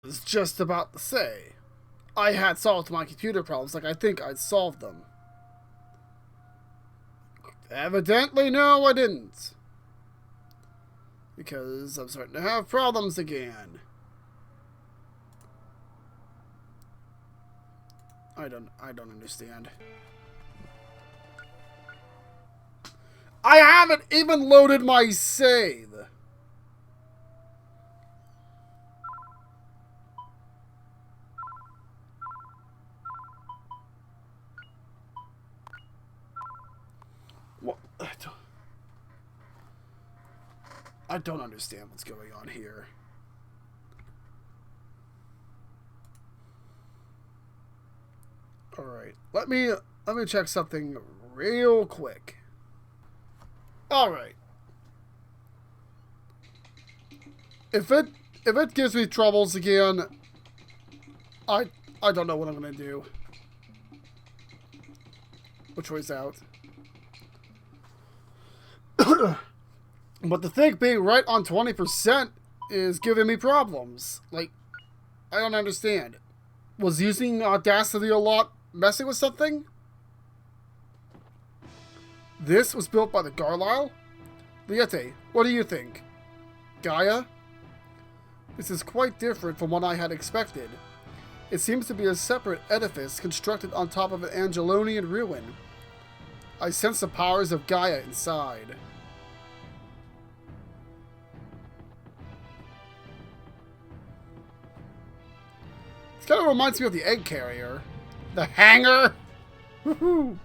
was just about to say. I had solved my computer problems like I think I'd solved them. Evidently, no, I didn't. Because I'm starting to have problems again. I don't understand. I haven't even loaded my save. What? I don't understand what's going on here. All right, let me check something real quick. All right. If it gives me troubles again, I don't know what I'm gonna do. Which way's out? But the thing being right on 20% is giving me problems. Like, I don't understand. Was using Audacity a lot messing with something? This was built by the Garlisle? Liete, what do you think? Gaia? This is quite different from what I had expected. It seems to be a separate edifice constructed on top of an Angelonian ruin. I sense the powers of Gaia inside. This kind of reminds me of the egg carrier. The hangar! Woohoo!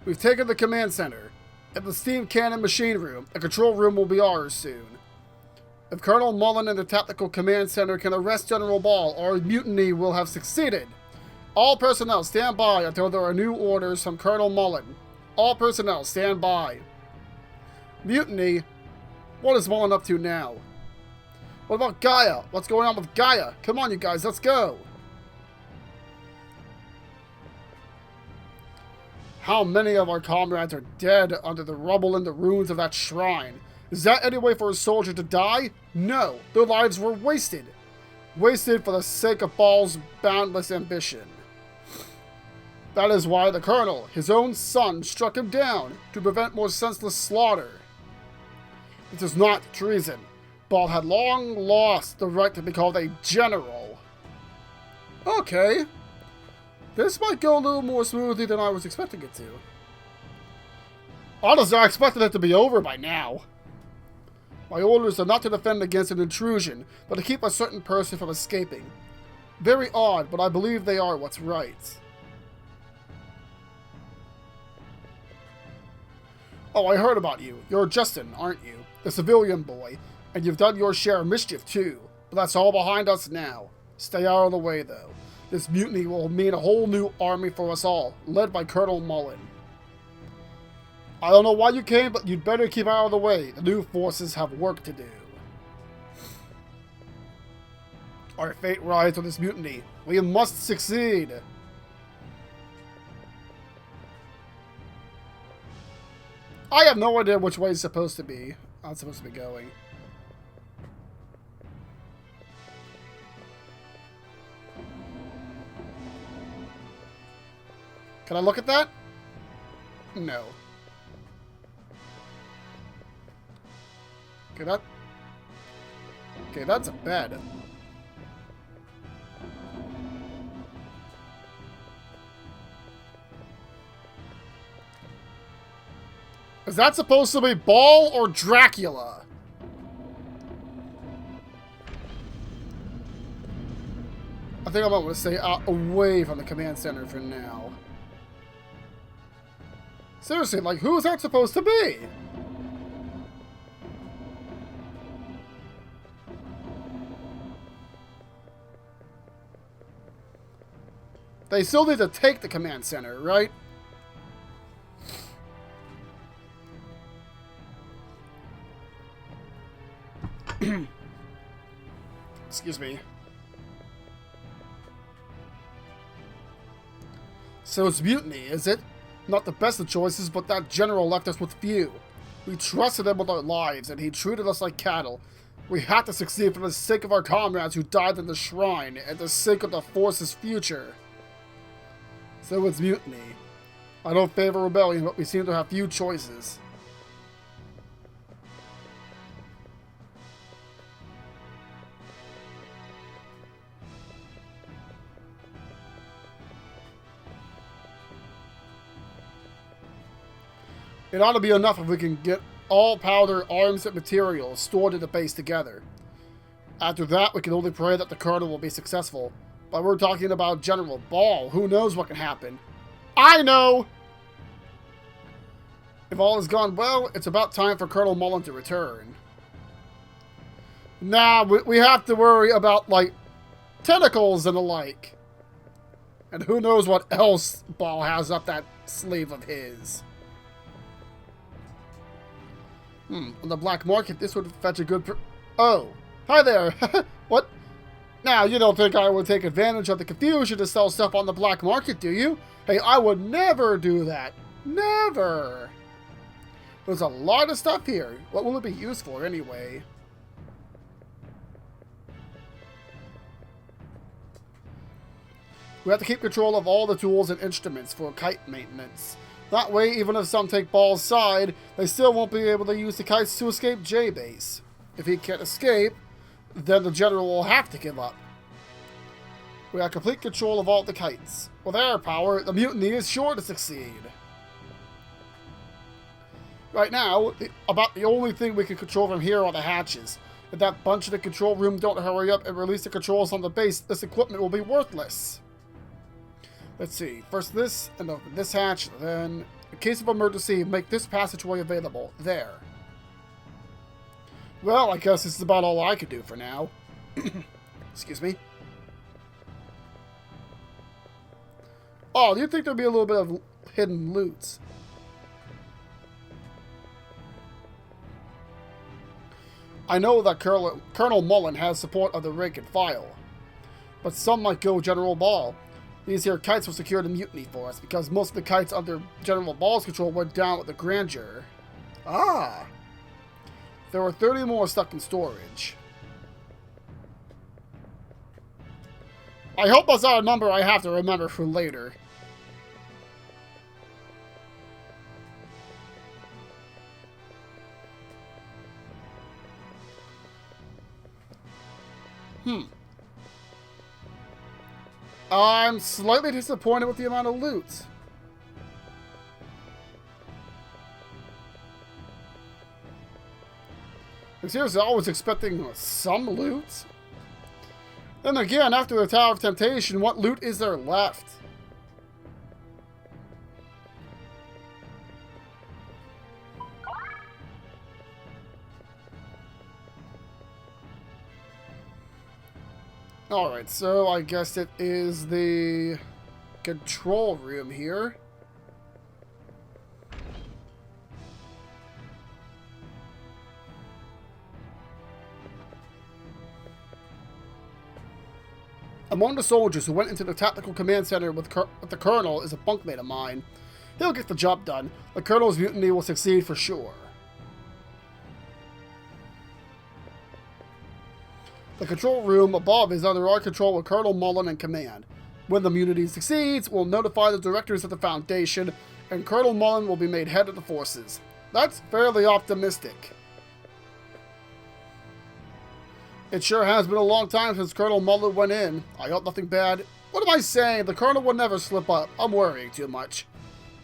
We've taken the command center. At the steam cannon machine room, a control room will be ours soon. If Colonel Mullen and the Tactical Command Center can arrest General Ball, our mutiny will have succeeded. All personnel stand by until there are new orders from Colonel Mullen. All personnel stand by. Mutiny? What is Mullen up to now? What about Gaia? What's going on with Gaia? Come on, you guys, let's go. How many of our comrades are dead under the rubble and the ruins of that shrine? Is that any way for a soldier to die? No, their lives were wasted. Wasted for the sake of Ball's boundless ambition. That is why the Colonel, his own son, struck him down to prevent more senseless slaughter. This is not treason. Ball had long lost the right to be called a general. Okay. This might go a little more smoothly than I was expecting it to. Honestly, I expected it to be over by now. My orders are not to defend against an intrusion, but to keep a certain person from escaping. Very odd, but I believe they are what's right. Oh, I heard about you. You're Justin, aren't you? The civilian boy. And you've done your share of mischief, too. But that's all behind us now. Stay out of the way, though. This mutiny will mean a whole new army for us all, led by Colonel Mullen. I don't know why you came, but you'd better keep out of the way. The new forces have work to do. Our fate rides on this mutiny. We must succeed. I have no idea which way it's supposed to be. I'm supposed to be going. Can I look at that? No. Okay, that's a bed. Is that supposed to be Ball or Dracula? I think I'm going to stay away from the command center for now. Seriously, like, who is that supposed to be? They still need to take the command center, right? Excuse me. So it's mutiny, is it? Not the best of choices, but that general left us with few. We trusted him with our lives, and he treated us like cattle. We have to succeed for the sake of our comrades who died in the shrine, and the sake of the Force's future. So it's mutiny. I don't favor rebellion, but we seem to have few choices. It ought to be enough if we can get all powder, arms, and materials stored in the base together. After that, we can only pray that the Colonel will be successful. But we're talking about General Ball. Who knows what can happen? I know! If all has gone well, it's about time for Colonel Mullen to return. Nah, we have to worry about, like, tentacles and the like. And who knows what else Ball has up that sleeve of his. On the black market, this would fetch a good Oh, hi there. What? Now, you don't think I would take advantage of the confusion to sell stuff on the black market, do you? Hey, I would never do that. Never. There's a lot of stuff here. What will it be used for, anyway? We have to keep control of all the tools and instruments for kite maintenance. That way, even if some take Ball's side, they still won't be able to use the kites to escape J-Base. If he can't escape, then the General will have to give up. We have complete control of all the kites. With air power, the mutiny is sure to succeed. Right now, about the only thing we can control from here are the hatches. If that bunch in the control room don't hurry up and release the controls on the base, this equipment will be worthless. Let's see, first this, and open this hatch, then, in case of emergency, make this passageway available. There. Well, I guess this is about all I can do for now. Excuse me. Oh, do you think there'd be a little bit of hidden loot? I know that Colonel Mullen has support of the rank and file, but some might go General Ball. These here kites will secure the mutiny for us, because most of the kites under General Ball's control went down with the Grandia. Ah! There were 30 more stuck in storage. I hope that's not a number I have to remember for later. I'm slightly disappointed with the amount of loot. Seriously, I was expecting some loot. Then again, after the Tower of Temptation, what loot is there left? Alright, so I guess it is the control room here. Among the soldiers who went into the Tactical Command Center with the Colonel is a bunkmate of mine. He'll get the job done. The Colonel's mutiny will succeed for sure. The control room above is under our control with Colonel Mullen in command. When the mutiny succeeds, we'll notify the directors of the Foundation, and Colonel Mullen will be made head of the forces. That's fairly optimistic. It sure has been a long time since Colonel Mullen went in. I hope nothing bad. What am I saying? The Colonel will never slip up. I'm worrying too much.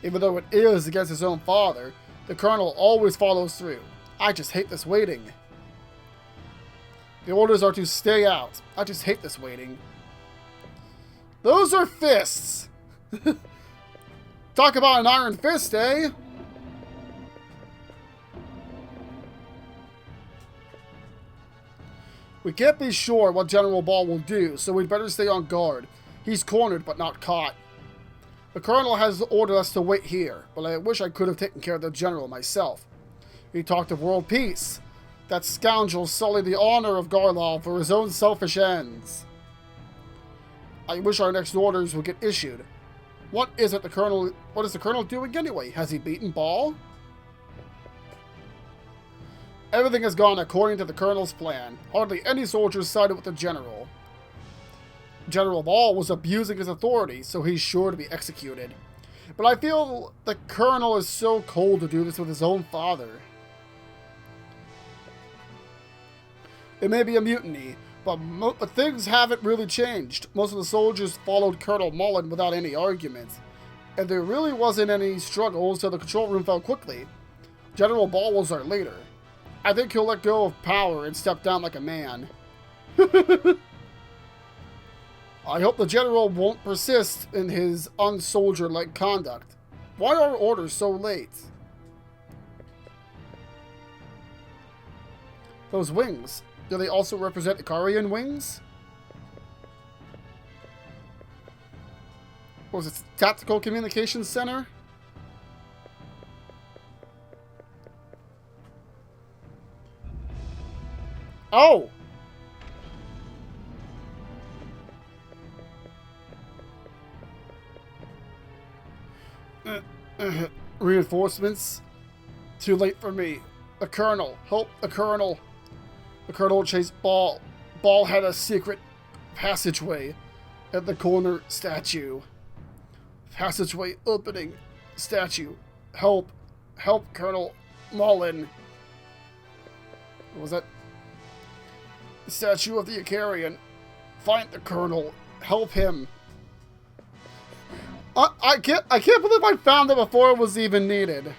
Even though it is against his own father, the Colonel always follows through. I just hate this waiting. The orders are to stay out. I just hate this waiting. Those are fists! Talk about an iron fist, eh? We can't be sure what General Ball will do, so we'd better stay on guard. He's cornered, but not caught. The Colonel has ordered us to wait here, but I wish I could have taken care of the General myself. He talked of world peace. That scoundrel sullied the honor of Garlov for his own selfish ends. I wish our next orders would get issued. What is the Colonel doing anyway? Has he beaten Ball? Everything has gone according to the Colonel's plan. Hardly any soldiers sided with the General. General Ball was abusing his authority, so he's sure to be executed. But I feel the Colonel is so cold to do this with his own father. It may be a mutiny, but things haven't really changed. Most of the soldiers followed Colonel Mullen without any arguments, and there really wasn't any struggle, so the control room fell quickly. General Ball was our leader. I think he'll let go of power and step down like a man. I hope the General won't persist in his unsoldier-like conduct. Why are orders so late? Those wings, do they also represent Ikarian wings? What was it, Tactical Communications Center? Oh! Reinforcements? Too late for me. The Colonel. Help the Colonel. The Colonel chased Ball. Ball had a secret passageway at the corner statue. Passageway opening. Statue. Help. Help Colonel Mullen. What was that? The statue of the Ikarian. Find the Colonel. Help him. I can't believe I found it before it was even needed.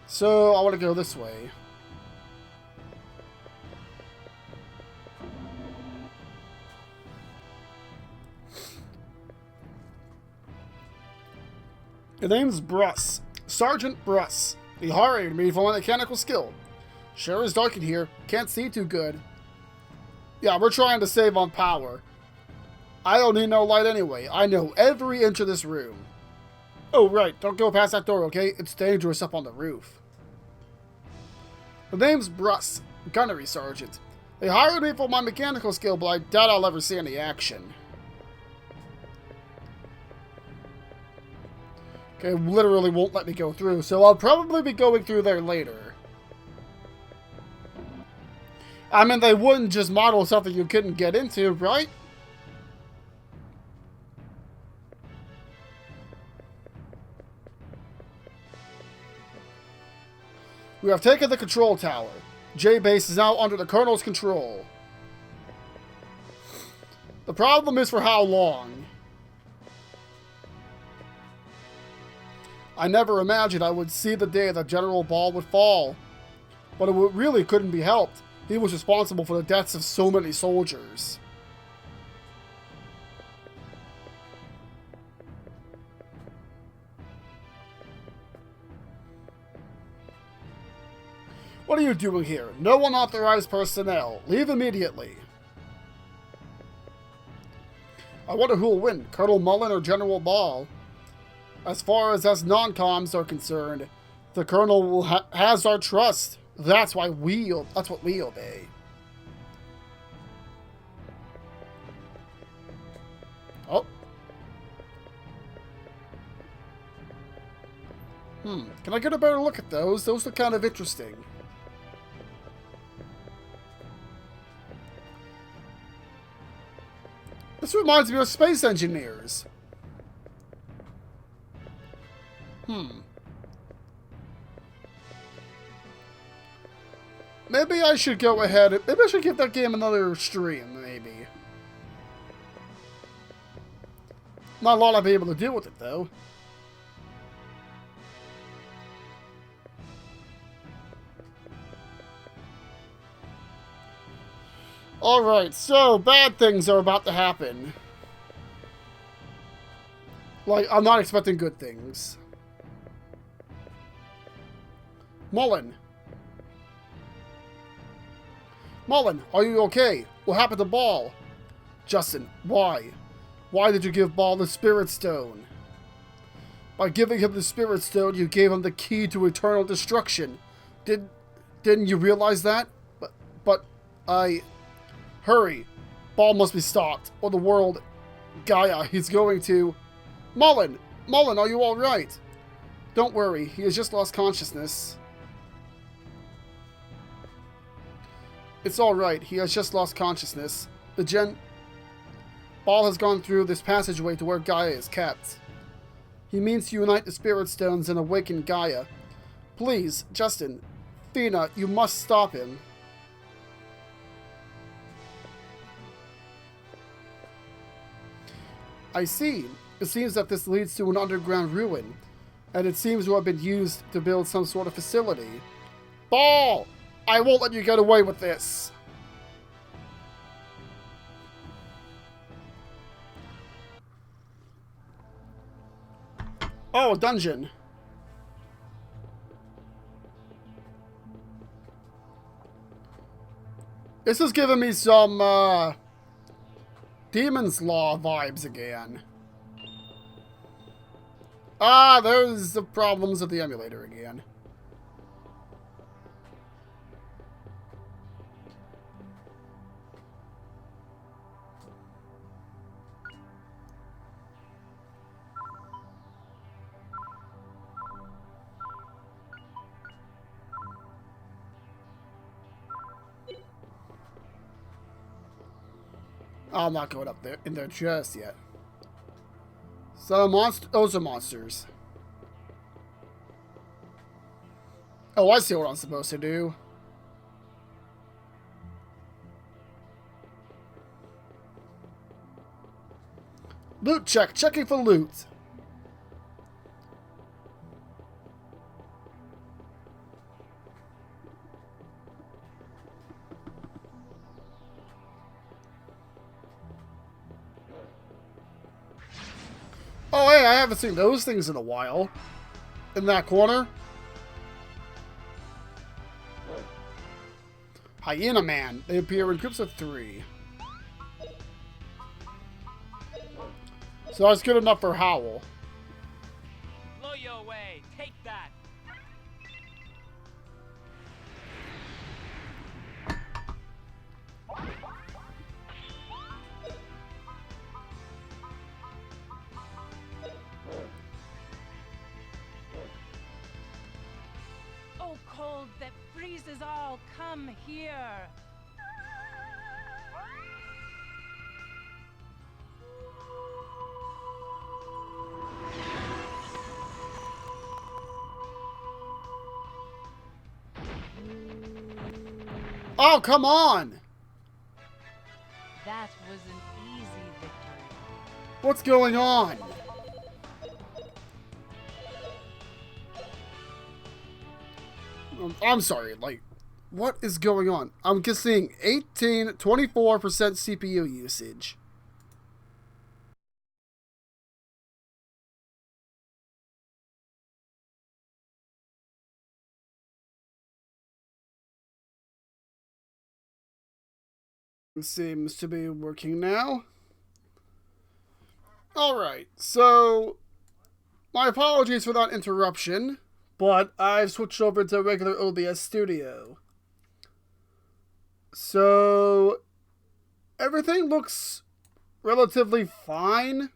So I want to go this way. The name's Bruss. Sergeant Bruss. He hired me for my mechanical skill. Sure is dark in here. Can't see too good. Yeah, we're trying to save on power. I don't need no light anyway. I know every inch of this room. Oh, right. Don't go past that door, okay? It's dangerous up on the roof. The name's Bruss. Gunnery Sergeant. They hired me for my mechanical skill, but I doubt I'll ever see any action. Okay, literally won't let me go through, so I'll probably be going through there later. I mean, they wouldn't just model something you couldn't get into, right? We have taken the control tower. J-Base is now under the Colonel's control. The problem is for how long. I never imagined I would see the day that General Ball would fall. But it really couldn't be helped. He was responsible for the deaths of so many soldiers. What are you doing here? No unauthorized personnel. Leave immediately. I wonder who will win, Colonel Mullen or General Ball. As far as us non-coms are concerned, the Colonel has our trust. That's what we obey. Oh. Can I get a better look at those? Those look kind of interesting. This reminds me of Space Engineers. Maybe I should go ahead. Maybe I should give that game another stream, maybe. Not a lot I'll be able to do with it, though. Alright, so bad things are about to happen. Like, I'm not expecting good things. Mullen. Mullen, are you okay? What happened to Ball? Justin, why? Why did you give Ball the Spirit Stone? By giving him the Spirit Stone, you gave him the key to eternal destruction. Didn't you realize that? But I... Hurry. Ball must be stopped, or the world... Gaia, he's going to... Mullen! Mullen, are you alright? Don't worry, he has just lost consciousness. It's alright, he has just lost consciousness. The Ball has gone through this passageway to where Gaia is kept. He means to unite the Spirit Stones and awaken Gaia. Please, Justin, Fina, you must stop him. I see. It seems that this leads to an underground ruin, and it seems to have been used to build some sort of facility. Ball! I won't let you get away with this! Oh, a dungeon. This is giving me some, Demon's Law vibes again. Ah, there's the problems of the emulator again. I'm not going up there in there just yet. So those are monsters. Oh, I see what I'm supposed to do. Loot check. Checking for loot. Oh, hey, I haven't seen those things in a while. In that corner. Hyena Man. They appear in groups of 3. So that's good enough for Howl. Blow your way. Take that. Oh, cold that freezes all, come here. Oh, come on! That was an easy victory. What's going on? I'm sorry, like, what is going on? I'm just seeing 24% CPU usage. It seems to be working now. Alright, so my apologies for that interruption, but I've switched over to regular OBS Studio. So everything looks relatively fine.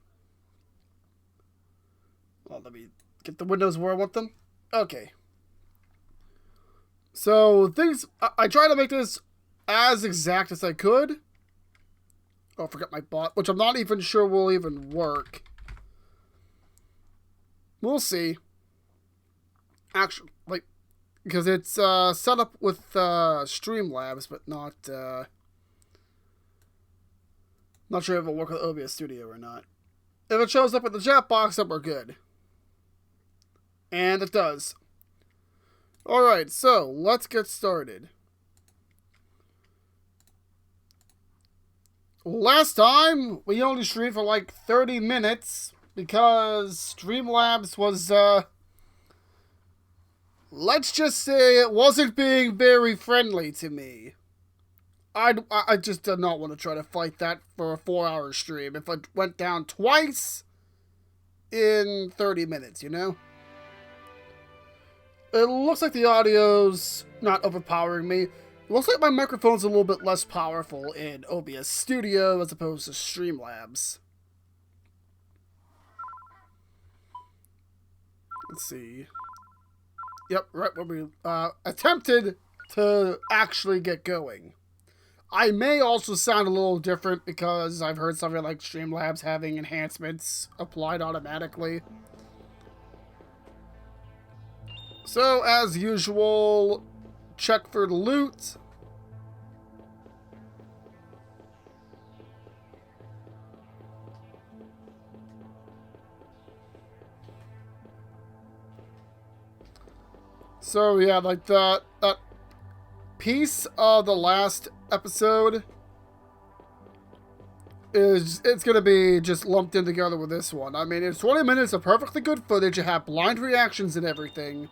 Well, let me get the windows where I want them. Okay. So things, I try to make this as exact as I could. Oh, I forgot my bot, which I'm not even sure will even work. We'll see. Actually, like, because it's set up with Streamlabs, but not sure if it'll work with OBS Studio or not. If it shows up in the chat box, then we're good. And it does. Alright, so let's get started. Last time, we only streamed for like 30 minutes because Streamlabs was, let's just say it wasn't being very friendly to me. I just did not want to try to fight that for a 4-hour stream if it went down twice in 30 minutes, you know? It looks like the audio's not overpowering me. It looks like my microphone's a little bit less powerful in OBS Studio as opposed to Streamlabs. Let's see. Yep, right when we attempted to actually get going. I may also sound a little different because I've heard something like Streamlabs having enhancements applied automatically. So, as usual, check for the loot. So yeah, like that piece of the last episode it's gonna be just lumped in together with this one. I mean, it's 20 minutes of perfectly good footage. You have blind reactions and everything.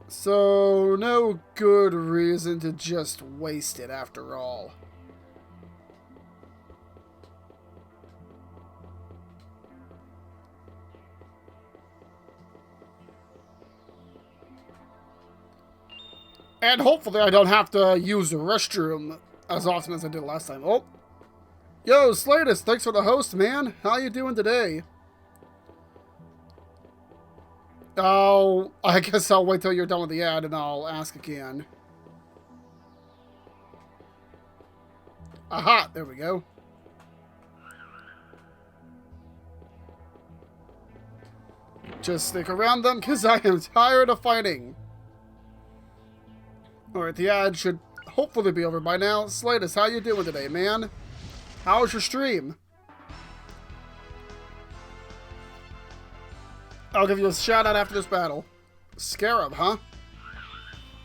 So no good reason to just waste it after all. And hopefully I don't have to use the restroom as often as I did last time. Oh. Yo, Slatus, thanks for the host, man. How you doing today? Oh, I guess I'll wait till you're done with the ad and I'll ask again. Aha, there we go. Just stick around them because I am tired of fighting. Alright, the ad should hopefully be over by now. Slatus, how you doing today, man? How's your stream? I'll give you a shout out after this battle. Scarab, huh?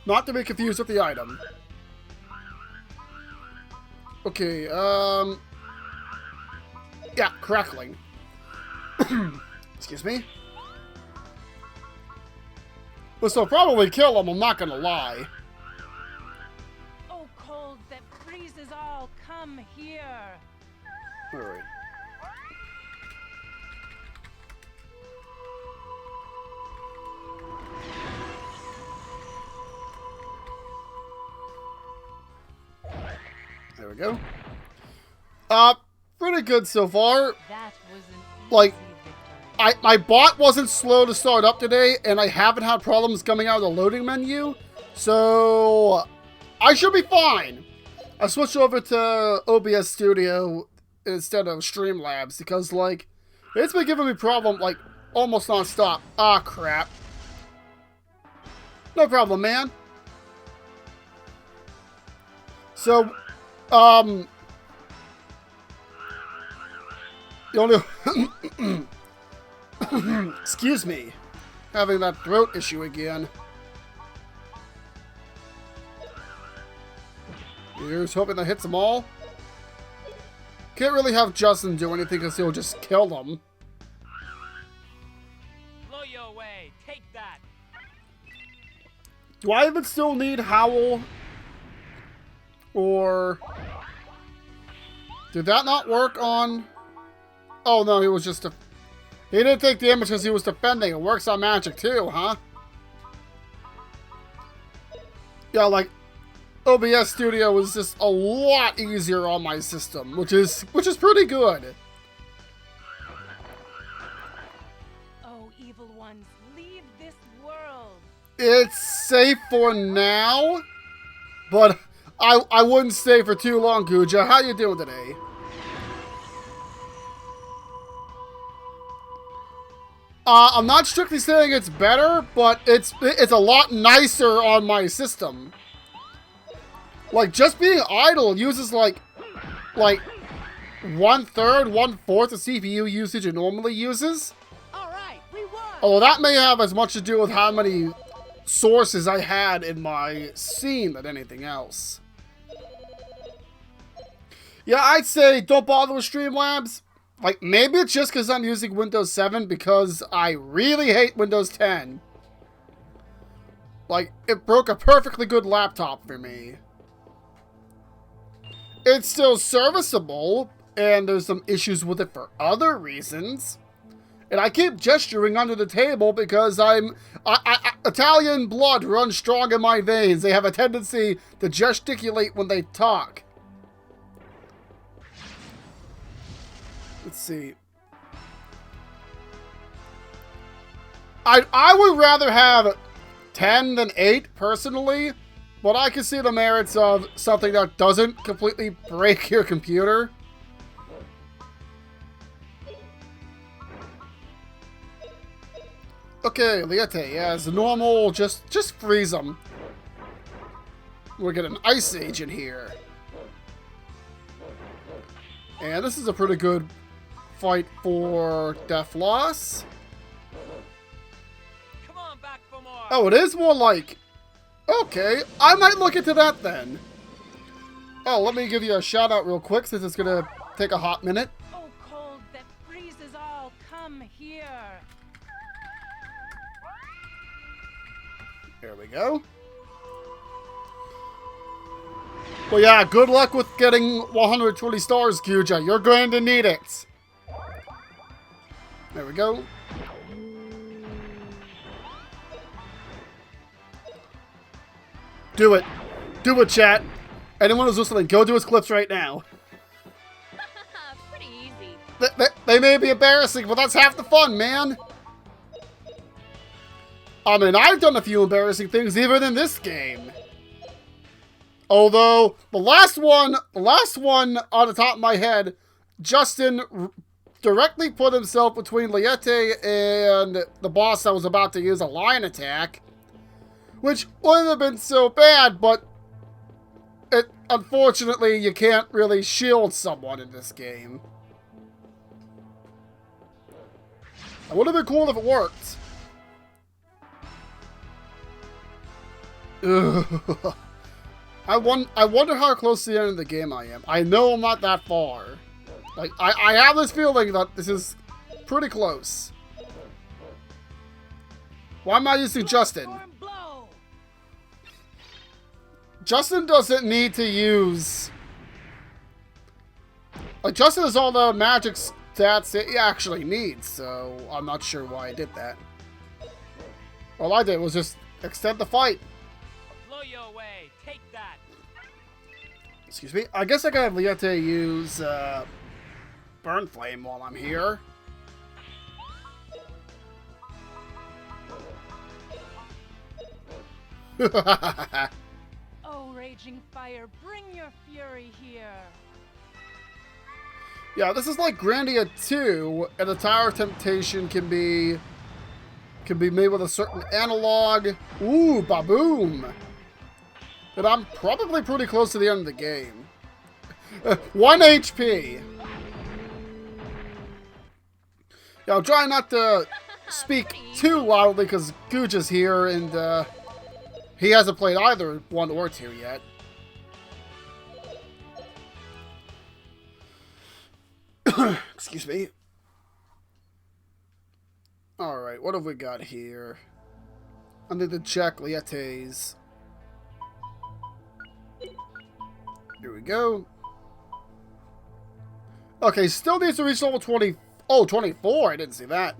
Not to be confused with the item. Okay, yeah, crackling. Excuse me. This will probably kill him, I'm not gonna lie. All come here. All right. There we go. Pretty good so far. That was an like, victory. my bot wasn't slow to start up today, and I haven't had problems coming out of the loading menu, so I should be fine. I switched over to OBS Studio instead of Streamlabs because, like, it's been giving me problem, like, almost non-stop. Ah, crap. No problem, man. So, the only... Excuse me. Having that throat issue again. Here's hoping that hits them all. Can't really have Justin do anything because he'll just kill them. Blow your way. Take that. Do I even still need Howl? Or... did that not work on... oh no, he was just a... he didn't take damage because he was defending. It works on magic too, huh? Yeah, like... OBS Studio is just a lot easier on my system, which is pretty good. Oh, evil ones, leave this world. It's safe for now, but I wouldn't stay for too long, Guja. How you doing today? I'm not strictly saying it's better, but it's a lot nicer on my system. Like, just being idle uses, like 1/3, 1/4 of CPU usage it normally uses. All right, we won. Although that may have as much to do with how many sources I had in my scene than anything else. Yeah, I'd say don't bother with Streamlabs. Like, maybe it's just because I'm using Windows 7 because I really hate Windows 10. Like, it broke a perfectly good laptop for me. It's still serviceable, and there's some issues with it for other reasons. And I keep gesturing under the table because Italian blood runs strong in my veins. They have a tendency to gesticulate when they talk. Let's see. I would rather have 10 than 8, personally, but I can see the merits of something that doesn't completely break your computer. Okay, Liete, yeah, as normal, just freeze them. We'll get an Ice Age in here. And this is a pretty good fight for Death Loss. Come on back for more. Oh, it is more like... Okay, I might look into that then. Oh, let me give you a shout out real quick since it's gonna take a hot minute. Oh, cold that freezes all, come here. There we go. Well, yeah, good luck with getting 120 stars, Kuja. You're going to need it. There we go. Do it. Do it, chat. Anyone who's listening, go do his clips right now. Pretty easy. They may be embarrassing, but that's half the fun, man. I mean, I've done a few embarrassing things even in this game. Although, the last one on the top of my head, Justin directly put himself between Liete and the boss that was about to use a lion attack. Which wouldn't have been so bad, but unfortunately, you can't really shield someone in this game. It would have been cool if it worked. Ugh. I wonder how close to the end of the game I am. I know I'm not that far. Like, I have this feeling that this is pretty close. Why am I using Justin? Justin doesn't need to use... Like, Justin has all the magic stats he actually needs, so I'm not sure why I did that. All I did was just extend the fight. Blow your way. Take that. Excuse me. I guess I gotta have Liete use Burn Flame while I'm here. Oh, raging fire, bring your fury here. Yeah, this is like Grandia 2, and the Tower of Temptation can be made with a certain analog. Ooh, baboom! And I'm probably pretty close to the end of the game. 1 HP. Yeah, I'm trying not to speak too loudly because Gooch is here and he hasn't played either 1 or 2 yet. Excuse me. Alright, what have we got here? I need to check Liete's. Here we go. Okay, still needs to reach level 20. Oh, 24. I didn't see that.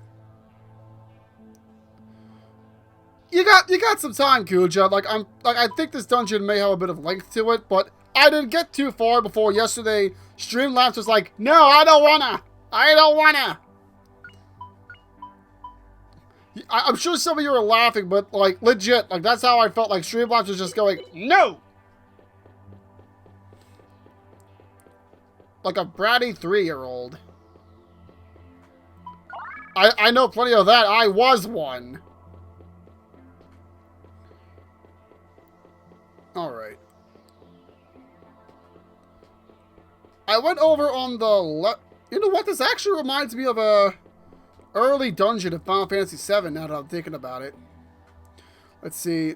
You got some time, Kuja. I think this dungeon may have a bit of length to it, but I didn't get too far before yesterday. Streamlabs was like, "No, I don't wanna. I don't wanna." I'm sure some of you are laughing, but like legit, like that's how I felt. Like Streamlabs was just going, "No." Like a bratty 3-year-old. I know plenty of that. I was one. Alright. I went over on the You know what? This actually reminds me of a early dungeon of Final Fantasy VII now that I'm thinking about it. Let's see.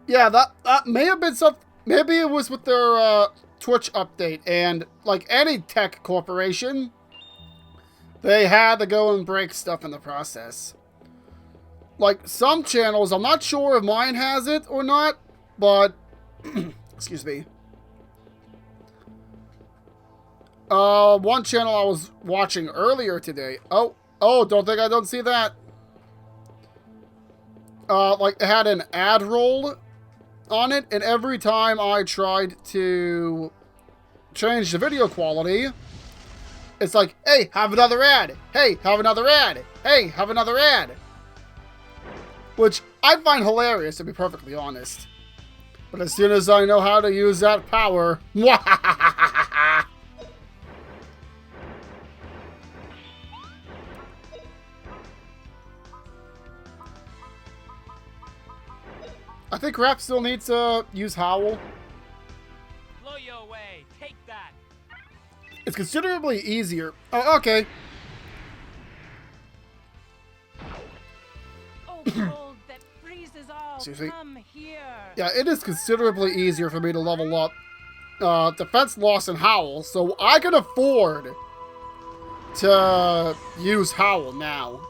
Yeah, that may have been some... Maybe it was with their Twitch update, and like any tech corporation, they had to go and break stuff in the process. Like some channels, I'm not sure if mine has it or not, but excuse me. One channel I was watching earlier today. Oh, don't think I don't see that. Like it had an ad roll on it, and every time I tried to change the video quality, It's like, hey, have another ad. Hey, have another ad. Hey, have another ad. Which I find hilarious, to be perfectly honest. But as soon as I know how to use that power, I think Rap still needs to use Howl. Blow you away. Take that. It's considerably easier. Oh, okay. Oh, cold that freezes all, Seriously? come here. Yeah, it is considerably easier for me to level up Defense Loss and Howl, so I can afford to use Howl now.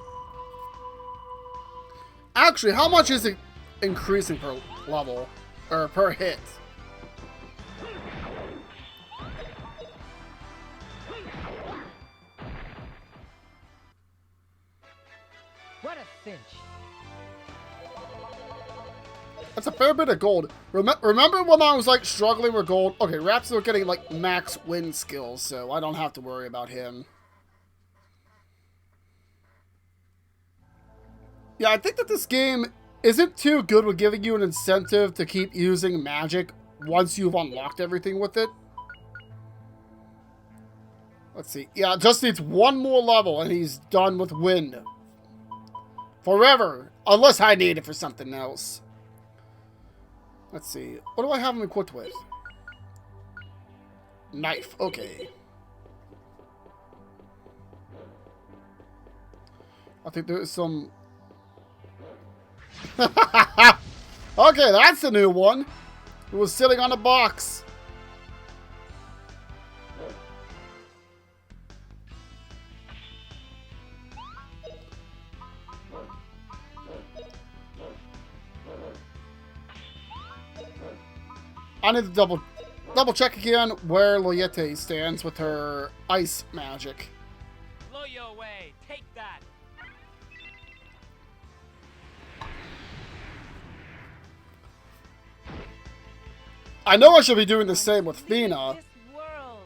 Actually, how much is it increasing per level? Or per hit? What a cinch. That's a fair bit of gold. Remember when I was like struggling with gold? Okay, Rap's still getting like max win skills, so I don't have to worry about him. Yeah, I think that this game isn't too good with giving you an incentive to keep using magic once you've unlocked everything with it. Let's see. Yeah, it just needs one more level and he's done with wind. Forever. Unless I need it for something else. Let's see. What do I have him equipped with? Knife. Okay. I think there's some... Okay, that's the new one. It was sitting on a box. I need to double check again where Loyete stands with her ice magic. Blow you away. Take that. I know I should be doing the same with Fina, This world.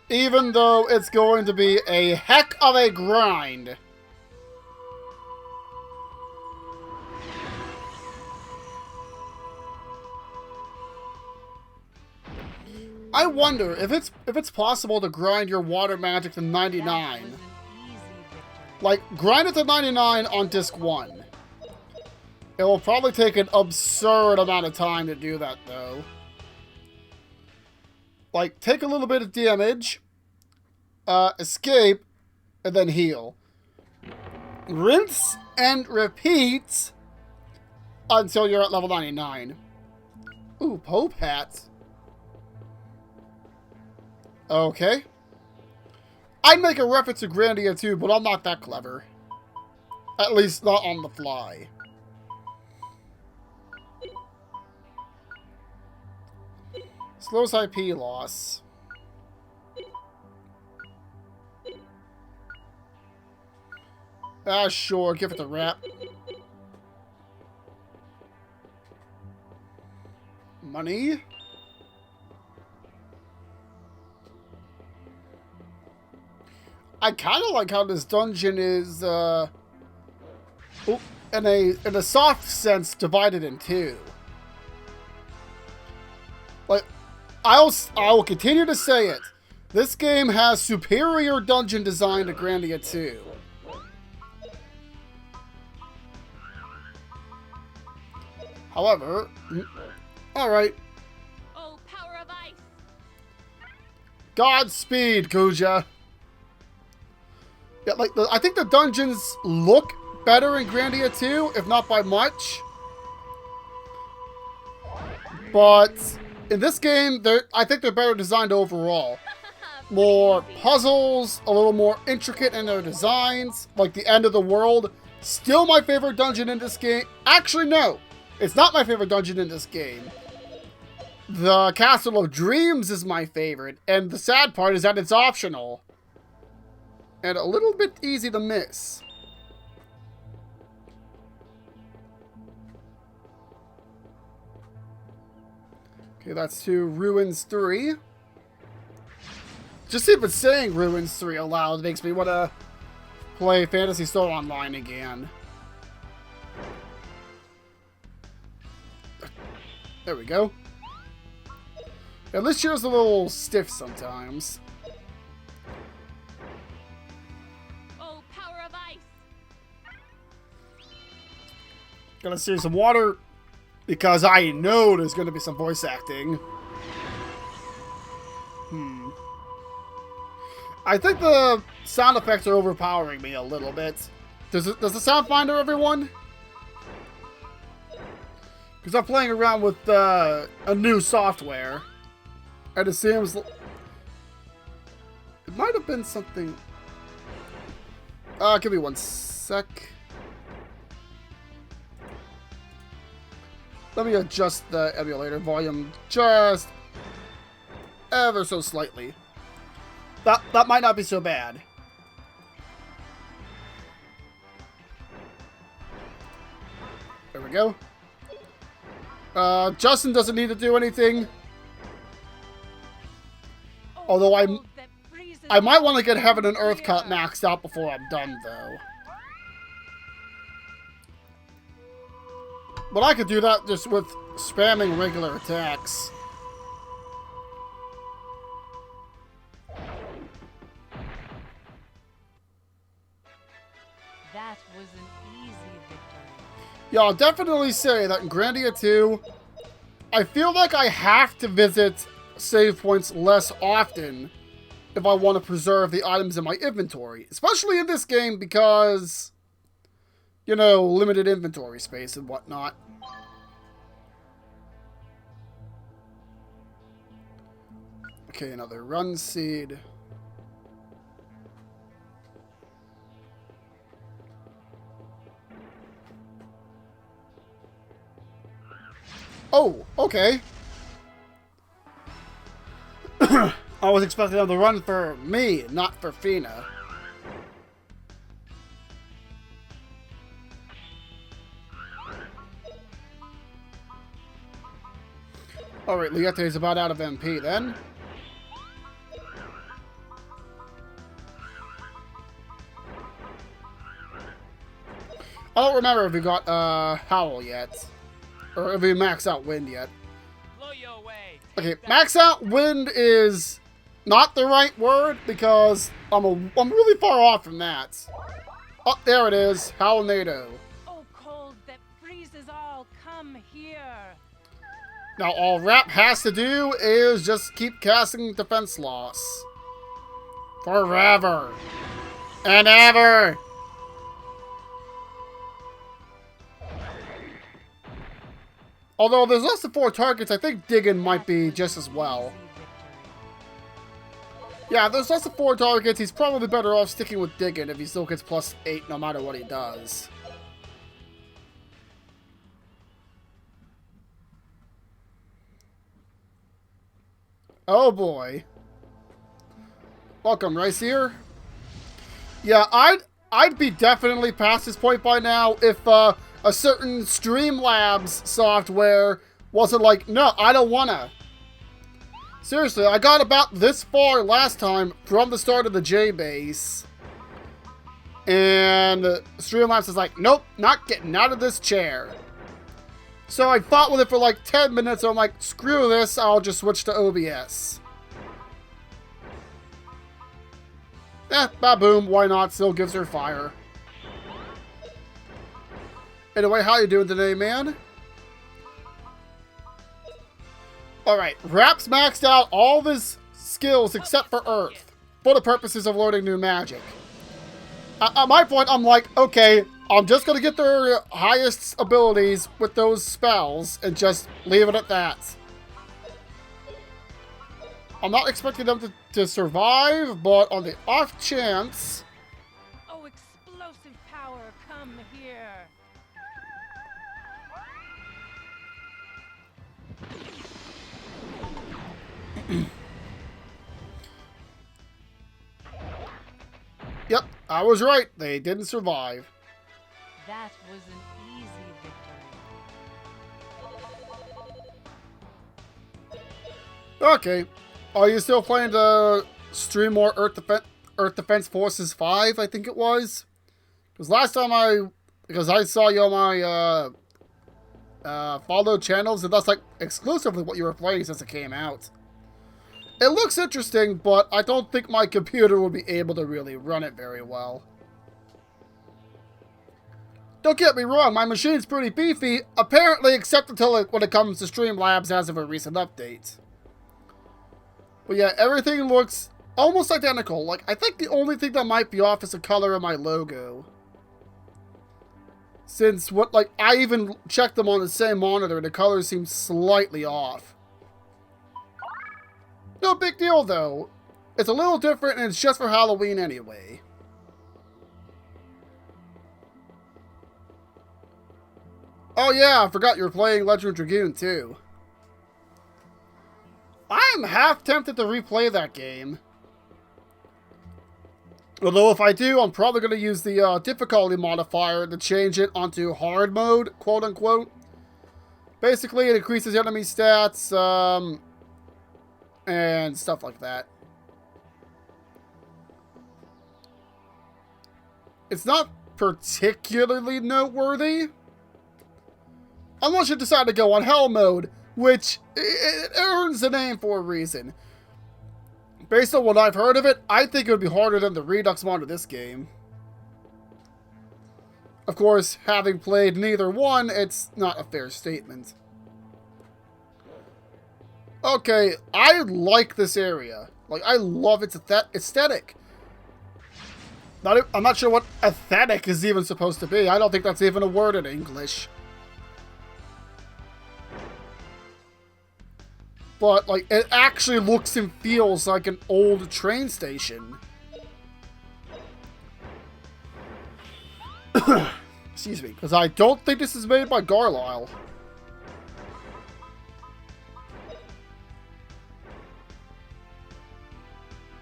even though it's going to be a heck of a grind. I wonder if it's possible to grind your water magic to 99. That was an easy victory. Like, grind it to 99 on disc 1. It will probably take an absurd amount of time to do that, though. Like, take a little bit of damage, escape, and then heal. Rinse and repeat until you're at level 99. Ooh, Pope hats. Okay. I'd make a reference to Grandia too, but I'm not that clever. At least not on the fly. Slows IP loss. Ah, sure, give it the Rap. Money. I kind of like how this dungeon is, in a soft sense, divided in two. Like, I will continue to say it. This game has superior dungeon design to Grandia 2. However, alright. Oh, power of ice. Godspeed, Kuja. Yeah, like, I think the dungeons look better in Grandia 2, if not by much. But in this game, I think they're better designed overall. More puzzles, a little more intricate in their designs, like the end of the world. Still my favorite dungeon in this game. Actually, no. It's not my favorite dungeon in this game. The Castle of Dreams is my favorite, and the sad part is that it's optional. And a little bit easy to miss. Okay, that's to Ruins 3. Just even saying Ruins 3 aloud makes me want to play Phantasy Star Online again. There we go. Yeah, this year's a little stiff sometimes. Oh, power of ice! Gonna steal some water because I know there's gonna be some voice acting. I think the sound effects are overpowering me a little bit. Does the sound finder, everyone? Because I'm playing around with a new software, and it seems it might have been something. Give me one sec. Let me adjust the emulator volume just ever so slightly. That might not be so bad. There we go. Justin doesn't need to do anything. Although I might want to get Heaven and Earth Cut maxed out before I'm done, though. But I could do that just with spamming regular attacks. That was an easy victory. Yeah, I'll definitely say that in Grandia 2, I feel like I have to visit save points less often if I want to preserve the items in my inventory. Especially in this game because, you know, limited inventory space and whatnot. Okay, another run seed. Oh, okay. I was expecting them to run for me, not for Fina. Alright, Liette is about out of MP then. I don't remember if we got Howl yet. Or if we max out Wind yet. Blow your way. Okay, max out Wind is not the right word because I'm really far off from that. Oh, there it is. Howlnado. Oh, cold that freezes all, come here. Now all Rap has to do is just keep casting defense loss. Forever. And ever. Although there's less than 4 targets, I think digging might be just as well. Yeah, there's less than 4 targets. He's probably better off sticking with digging if he still gets +8 no matter what he does. Oh boy. Welcome, Rice here. Yeah, I'd be definitely past this point by now if a certain Streamlabs software wasn't like, no, I don't wanna. Seriously, I got about this far last time from the start of the J-Base. And Streamlabs is like, nope, not getting out of this chair. So I fought with it for like 10 minutes, and I'm like, screw this, I'll just switch to OBS. Ba-boom, why not? Still gives her fire. Anyway, how you doing today, man? Alright, Rap's maxed out all of his skills except for Earth, for the purposes of learning new magic. At my point, I'm like, okay, I'm just gonna get their highest abilities with those spells and just leave it at that. I'm not expecting them to survive, but on the off chance... Oh, explosive power, come here. Yep, I was right. They didn't survive. That was an easy victory. Okay. Are you still planning to stream more Earth Defense Forces 5, I think it was. Because last time because I saw you on my follow channels, and that's like exclusively what you were playing since it came out. It looks interesting, but I don't think my computer will be able to really run it very well. Don't get me wrong, my machine's pretty beefy, apparently, except until when it comes to Streamlabs as of a recent update. But yeah, everything looks almost identical. Like, I think the only thing that might be off is the color of my logo. Since, I even checked them on the same monitor, and the color seems slightly off. No big deal, though. It's a little different, and it's just for Halloween anyway. Oh yeah, I forgot you were playing Legend Dragoon, too. I'm half tempted to replay that game. Although if I do, I'm probably going to use the difficulty modifier to change it onto hard mode, quote-unquote. Basically, it increases enemy stats, and stuff like that. It's not particularly noteworthy, unless you decide to go on hell mode, which it earns the name for a reason. Based on what I've heard of it, I think it would be harder than the Redux mod of this game. Of course, having played neither one, it's not a fair statement. Okay, I like this area. Like, I love its aesthetic. I'm not sure what aesthetic is even supposed to be. I don't think that's even a word in English. But, like, it actually looks and feels like an old train station. Excuse me. Because I don't think this is made by Carlisle.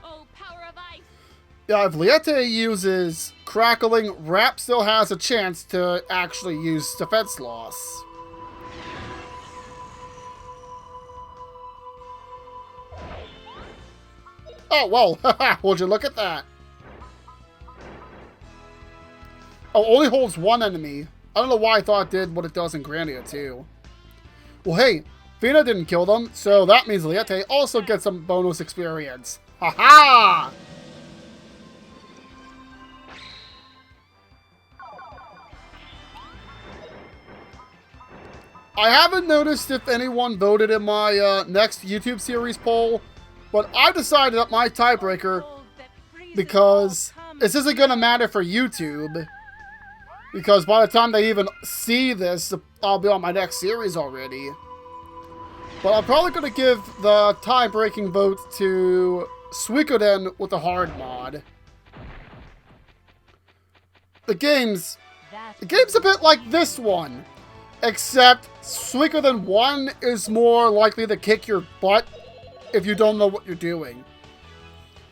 Oh, power of ice! Yeah, if Liete uses Crackling, Rap still has a chance to actually use defense loss. Oh, well, haha, would you look at that? Oh, only holds one enemy. I don't know why I thought it did what it does in Grandia, too. Well, hey, Fina didn't kill them, so that means Liete also gets some bonus experience. Haha! I haven't noticed if anyone voted in my next YouTube series poll, but I decided that my tiebreaker, because this isn't going to matter for YouTube, because by the time they even see this, I'll be on my next series already. But I'm probably going to give the tie-breaking vote to Suikoden with the hard mod. The game's a bit like this one, except Suikoden 1 is more likely to kick your butt if you don't know what you're doing.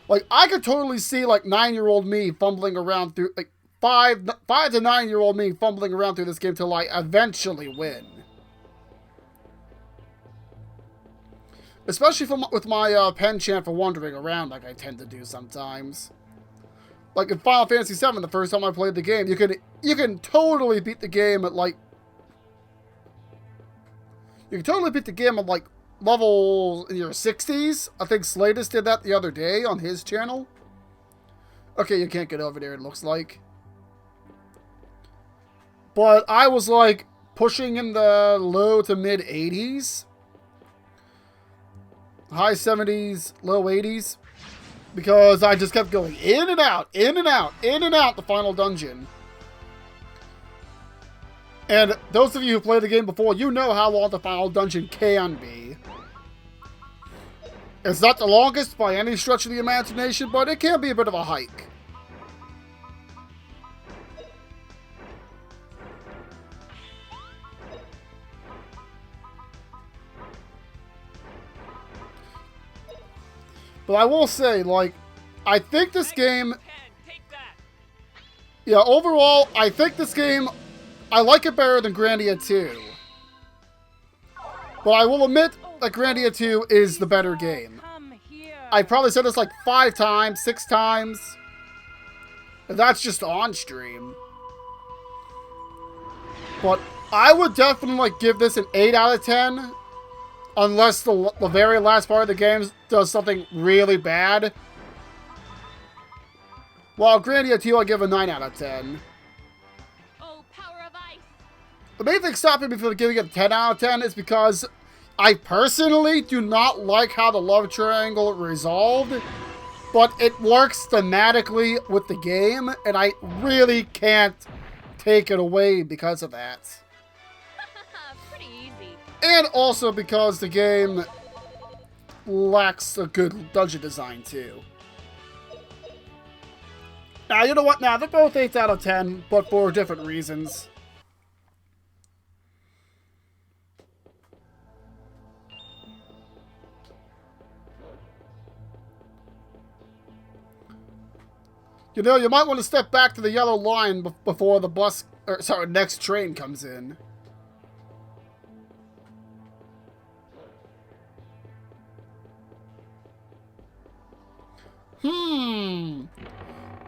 Like, I could totally see, like, 9-year-old me fumbling around through, like, 5 to 9-year-old me fumbling around through this game till I eventually win. Especially with my penchant for wandering around like I tend to do sometimes. Like in Final Fantasy VII, the first time I played the game, you can totally beat the game at, like... You can totally beat the game at, like, level in your 60s. I think Slatus did that the other day on his channel. Okay, you can't get over there, it looks like. But I was, like, pushing in the low to mid 80s. High 70s, low 80s. Because I just kept going in and out, in and out, in and out the final dungeon. And those of you who played the game before, you know how long the final dungeon can be. It's not the longest by any stretch of the imagination, but it can be a bit of a hike. But I will say, like, I think this game... Yeah, overall, I think this game... I like it better than Grandia 2. But I will admit that Grandia 2 is the better game. I probably said this like 5 times, 6 times. And that's just on stream. But I would definitely like give this an 8 out of 10. Unless the very last part of the game does something really bad. While Grandia 2, I'll give a 9 out of 10. Oh, power of ice! The main thing stopping me from giving it a 10 out of 10 is because I personally do not like how the love triangle resolved. But it works thematically with the game, and I really can't take it away because of that. Pretty easy. And also because the game lacks a good dungeon design, too. Now, you know what? Now, they're both 8 out of 10, but for different reasons. You know, you might want to step back to the yellow line before the bus, or sorry, next train comes in.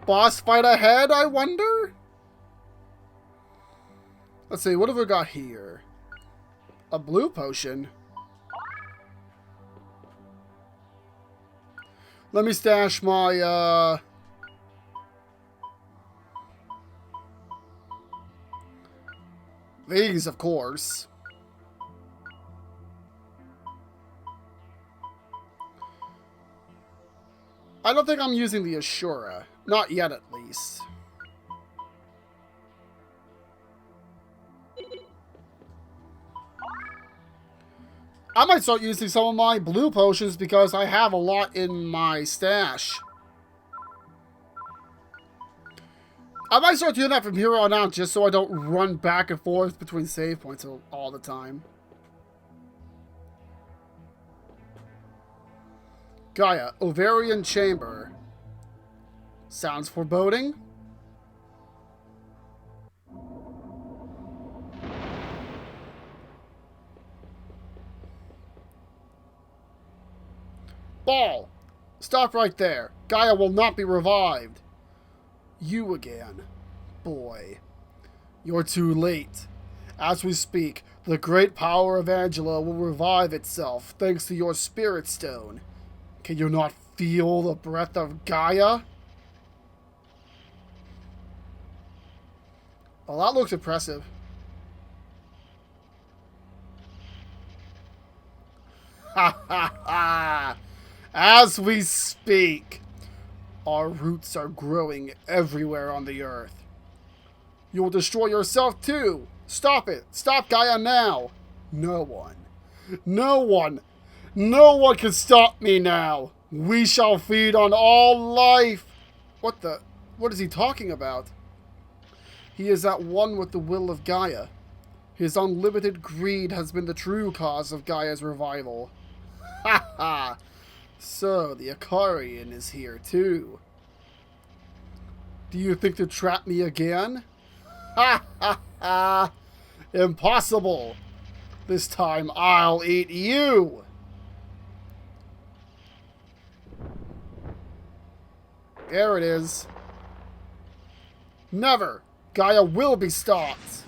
Boss fight ahead, I wonder? Let's see, what have we got here? A blue potion. Let me stash my, these, of course. I don't think I'm using the Ashura. Not yet, at least. I might start using some of my blue potions because I have a lot in my stash. I might start doing that from here on out just so I don't run back and forth between save points all the time. Gaia, Ovarian Chamber. Sounds foreboding. Ball! Stop right there. Gaia will not be revived. You again. Boy. You're too late. As we speak, the great power of Angela will revive itself thanks to your spirit stone. Can you not feel the breath of Gaia? Well, that looks impressive. Ha ha ha! As we speak, our roots are growing everywhere on the earth. You will destroy yourself too! Stop it! Stop Gaia now! No one. No one! No one can stop me now! We shall feed on all life! What the? What is he talking about? He is at one with the will of Gaia. His unlimited greed has been the true cause of Gaia's revival. Ha ha! So, the Ikarian is here too. Do you think to trap me again? Ha ha ha! Impossible! This time I'll eat you! There it is. Never! Gaia will be stopped!